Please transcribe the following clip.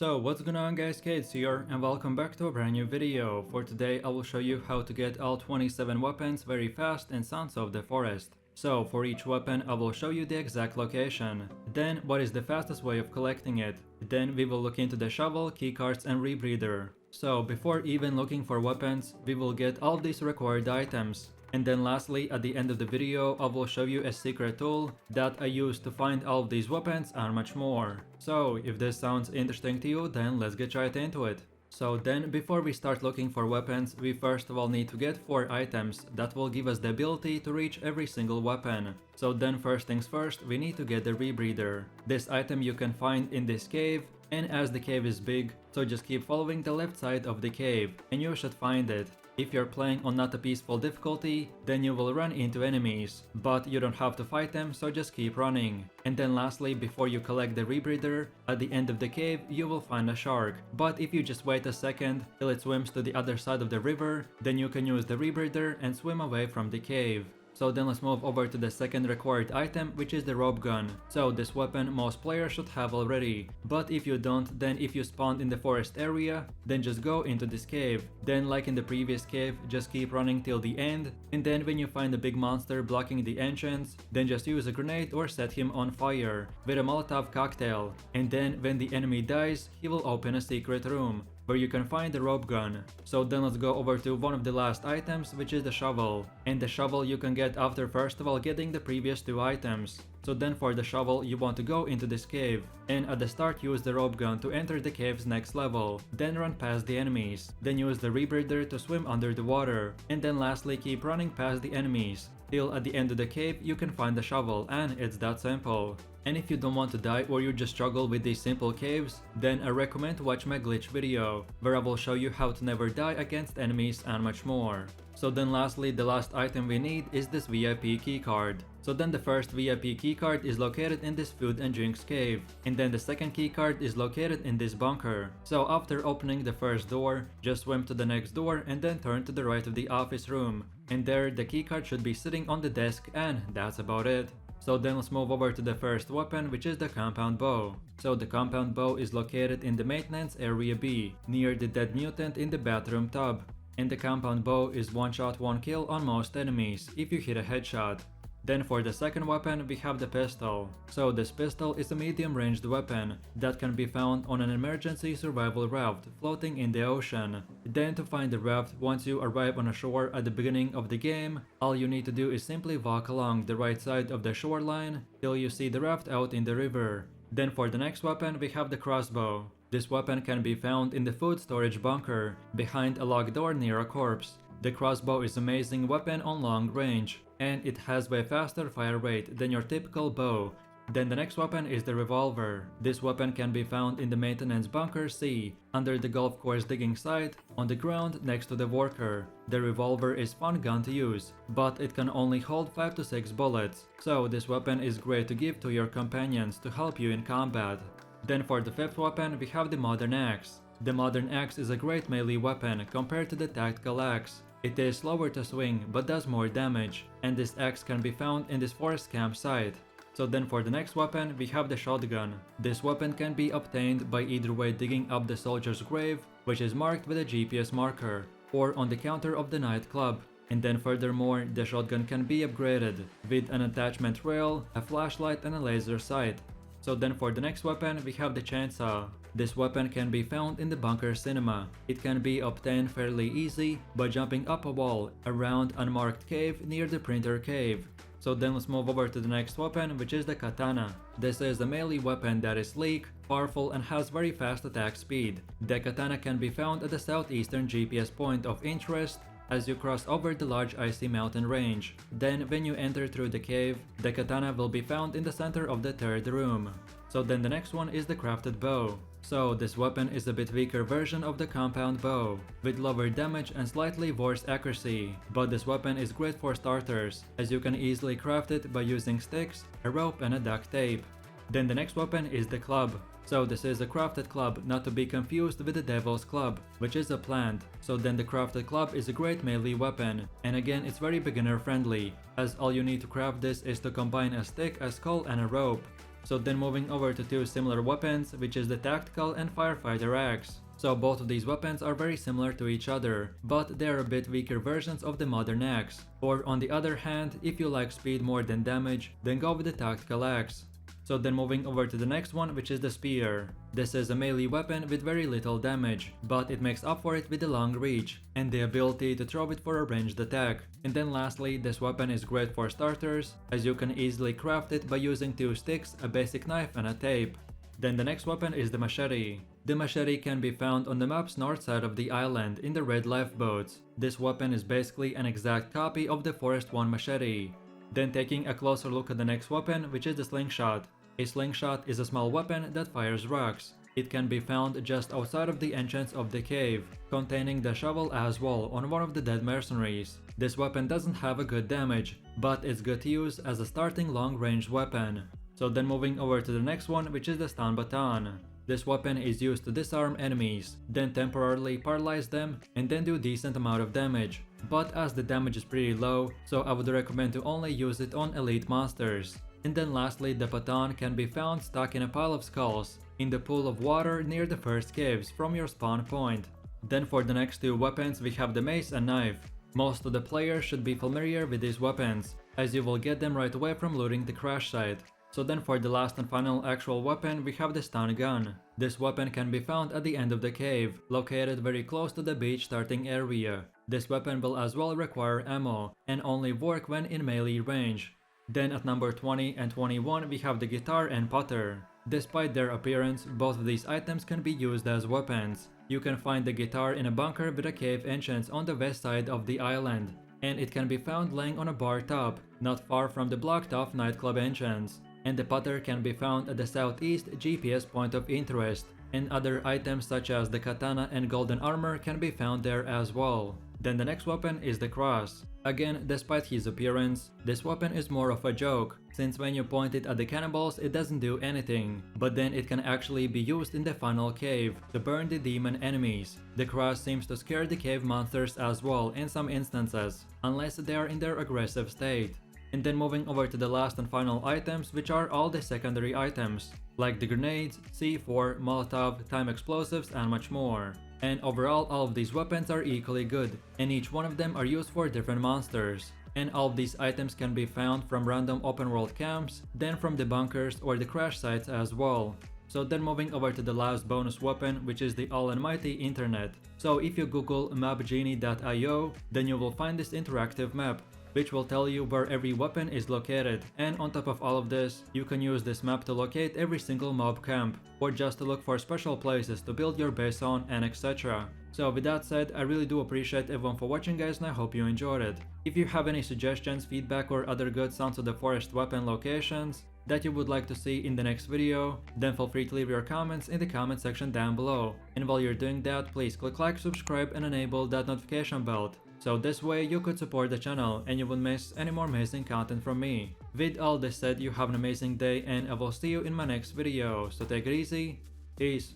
So what's going on guys, Kates here and welcome back to a brand new video. For today I will show you how to get all 27 weapons very fast in Sons of the Forest. So for each weapon I will show you the exact location, then what is the fastest way of collecting it, then we will look into the shovel, keycards and rebreather. So before even looking for weapons, we will get all these required items. And then lastly, at the end of the video, I will show you a secret tool that I use to find all of these weapons and much more. So if this sounds interesting to you, then let's get right into it. So then, before we start looking for weapons, we first of all need to get 4 items that will give us the ability to reach every single weapon. So then first things first, we need to get the rebreather. This item you can find in this cave, and as the cave is big, so just keep following the left side of the cave and you should find it. If you're playing on not a peaceful difficulty, then you will run into enemies, but you don't have to fight them, so just keep running. And then lastly, before you collect the rebreather, at the end of the cave you will find a shark, but if you just wait a second till it swims to the other side of the river, then you can use the rebreather and swim away from the cave. So then let's move over to the second required item, which is the rope gun. So this weapon most players should have already, but if you don't, then if you spawned in the forest area, then just go into this cave. Then like in the previous cave, just keep running till the end, and then when you find a big monster blocking the entrance, then just use a grenade or set him on fire with a Molotov cocktail, and then when the enemy dies, he will open a secret room where you can find the rope gun. So then let's go over to one of the last items, which is the shovel. And the shovel you can get after first of all getting the previous 2 items. So then for the shovel you want to go into this cave, and at the start use the rope gun to enter the cave's next level, then run past the enemies, then use the rebreather to swim under the water, and then lastly keep running past the enemies, till at the end of the cave you can find the shovel, and it's that simple. And if you don't want to die or you just struggle with these simple caves, then I recommend to watch my glitch video, where I will show you how to never die against enemies and much more. So then lastly, the last item we need is this VIP keycard. So then the first VIP keycard is located in this food and drinks cave, and then the second keycard is located in this bunker. So after opening the first door, just swim to the next door and then turn to the right of the office room, and there the keycard should be sitting on the desk, and that's about it. So then let's move over to the first weapon, which is the compound bow. So the compound bow is located in the maintenance area B, near the dead mutant in the bathroom tub. And the compound bow is 1 shot 1 kill on most enemies if you hit a headshot. Then for the second weapon we have the pistol. So this pistol is a medium ranged weapon that can be found on an emergency survival raft floating in the ocean. Then to find the raft, once you arrive on a shore at the beginning of the game, all you need to do is simply walk along the right side of the shoreline till you see the raft out in the river. Then for the next weapon we have the crossbow. This weapon can be found in the food storage bunker behind a locked door near a corpse. The crossbow is an amazing weapon on long range, and it has way faster fire rate than your typical bow. Then the next weapon is the revolver. This weapon can be found in the maintenance bunker C, under the golf course digging site, on the ground next to the worker. The revolver is fun gun to use, but it can only hold 5 to 6 bullets, so this weapon is great to give to your companions to help you in combat. Then for the fifth weapon we have the modern axe. The modern axe is a great melee weapon compared to the tactical axe. It is slower to swing but does more damage, and this axe can be found in this forest campsite. So then for the next weapon we have the shotgun. This weapon can be obtained by either way digging up the soldier's grave, which is marked with a GPS marker, or on the counter of the nightclub. And then furthermore, the shotgun can be upgraded with an attachment rail, a flashlight and a laser sight. So then for the next weapon we have the chainsaw. This weapon can be found in the bunker cinema. It can be obtained fairly easy by jumping up a wall around unmarked cave near the printer cave. So then let's move over to the next weapon, which is the katana. This is a melee weapon that is sleek, powerful and has very fast attack speed. The katana can be found at the southeastern GPS point of interest as you cross over the large icy mountain range. Then when you enter through the cave, the katana will be found in the center of the third room. So then the next one is the crafted bow. So this weapon is a bit weaker version of the compound bow, with lower damage and slightly worse accuracy, but this weapon is great for starters, as you can easily craft it by using sticks, a rope and a duct tape. Then the next weapon is the club. So this is a crafted club, not to be confused with the devil's club, which is a plant. So then the crafted club is a great melee weapon, and again it's very beginner friendly, as all you need to craft this is to combine a stick, a skull and a rope. So then moving over to two similar weapons, which is the Tactical and Firefighter axe. So both of these weapons are very similar to each other, but they are a bit weaker versions of the modern axe. Or on the other hand, if you like speed more than damage, then go with the Tactical axe. So then moving over to the next one, which is the spear. This is a melee weapon with very little damage, but it makes up for it with the long reach and the ability to throw it for a ranged attack. And then lastly, this weapon is great for starters, as you can easily craft it by using two sticks, a basic knife and a tape. Then the next weapon is the machete. The machete can be found on the map's north side of the island in the red lifeboats. This weapon is basically an exact copy of the Forest 1 machete. Then taking a closer look at the next weapon, which is the slingshot. A slingshot is a small weapon that fires rocks. It can be found just outside of the entrance of the cave, containing the shovel as well on one of the dead mercenaries. This weapon doesn't have a good damage, but it's good to use as a starting long-range weapon. So then moving over to the next one, which is the stun baton. This weapon is used to disarm enemies, then temporarily paralyze them, and then do decent amount of damage. But as the damage is pretty low, so I would recommend to only use it on elite monsters. And then lastly, the baton can be found stuck in a pile of skulls, in the pool of water near the first caves from your spawn point. Then for the next two weapons we have the mace and knife. Most of the players should be familiar with these weapons, as you will get them right away from looting the crash site. So then for the last and final actual weapon we have the stun gun. This weapon can be found at the end of the cave, located very close to the beach starting area. This weapon will as well require ammo, and only work when in melee range. Then at number 20 and 21 we have the guitar and putter. Despite their appearance, both of these items can be used as weapons. You can find the guitar in a bunker with a cave entrance on the west side of the island, and it can be found laying on a bar top, not far from the blocked off nightclub entrance. And the putter can be found at the southeast GPS point of interest, and other items such as the katana and golden armor can be found there as well. Then the next weapon is the cross. Again, despite his appearance, this weapon is more of a joke, since when you point it at the cannibals it doesn't do anything, but then it can actually be used in the final cave to burn the demon enemies. The cross seems to scare the cave monsters as well in some instances, unless they are in their aggressive state. And then moving over to the last and final items, which are all the secondary items, like the grenades, C4, Molotov, time explosives and much more. And overall all of these weapons are equally good, and each one of them are used for different monsters. And all of these items can be found from random open world camps, then from the bunkers or the crash sites as well. So then moving over to the last bonus weapon, which is the almighty internet. So if you google mapgenie.io, then you will find this interactive map, which will tell you where every weapon is located, and on top of all of this, you can use this map to locate every single mob camp, or just to look for special places to build your base on and etc. So with that said, I really do appreciate everyone for watching guys, and I hope you enjoyed it. If you have any suggestions, feedback or other good Sons of the Forest weapon locations that you would like to see in the next video, then feel free to leave your comments in the comment section down below. And while you're doing that, please click like, subscribe and enable that notification bell. So this way you could support the channel and you won't miss any more amazing content from me. With all this said, you have an amazing day and I will see you in my next video. So take it easy. Peace.